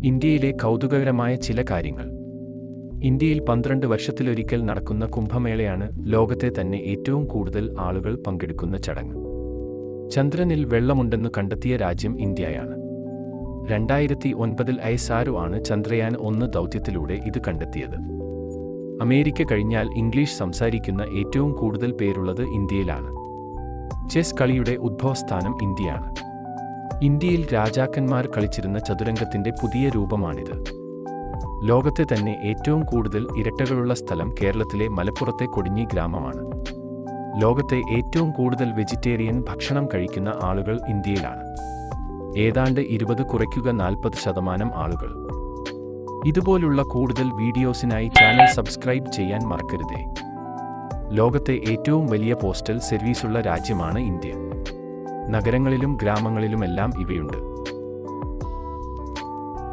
ഇന്ത്യയിലെ കൗതുകകരമായ ചില കാര്യങ്ങൾ. ഇന്ത്യയിൽ 12 വർഷത്തിലൊരിക്കൽ നടക്കുന്ന കുംഭമേളയാണ് ലോകത്തെ തന്നെ ഏറ്റവും കൂടുതൽ ആളുകൾ പങ്കെടുക്കുന്ന ചടങ്ങ്. ചന്ദ്രനിൽ വെള്ളമുണ്ടെന്ന് കണ്ടെത്തിയ രാജ്യം ഇന്ത്യയാണ്. 2009 ISRO ആണ് ചന്ദ്രയാൻ 1 ദൗത്യത്തിലൂടെ ഇത് കണ്ടെത്തിയത്. അമേരിക്ക കഴിഞ്ഞാൽ ഇംഗ്ലീഷ് സംസാരിക്കുന്ന ഏറ്റവും കൂടുതൽ പേരുള്ളത് ഇന്ത്യയിലാണ്. ചെസ് കളിയുടെ ഉദ്ഭവസ്ഥാനം ഇന്ത്യയാണ്. ഇന്ത്യയിൽ രാജാക്കന്മാർ കളിച്ചിരുന്ന ചതുരംഗത്തിന്റെ പുതിയ രൂപമാണിത്. ലോകത്തെ തന്നെ ഏറ്റവും കൂടുതൽ ഇരട്ടകളുള്ള സ്ഥലം കേരളത്തിലെ മലപ്പുറത്തെ കൊടിഞ്ഞി ഗ്രാമമാണ്. ലോകത്തെ ഏറ്റവും കൂടുതൽ വെജിറ്റേറിയൻ ഭക്ഷണം കഴിക്കുന്ന ആളുകൾ ഇന്ത്യയിലാണ്. ഏതാണ്ട് 20 കുറയ്ക്കുക 40% ആളുകൾ. ഇതുപോലുള്ള കൂടുതൽ വീഡിയോസിനായി ചാനൽ സബ്സ്ക്രൈബ് ചെയ്യാൻ മറക്കരുതേ. ലോകത്തെ ഏറ്റവും വലിയ പോസ്റ്റൽ സർവീസുള്ള രാജ്യമാണ് ഇന്ത്യ. നഗരങ്ങളിലും ഗ്രാമങ്ങളിലുമെല്ലാം ഇവയുണ്ട്.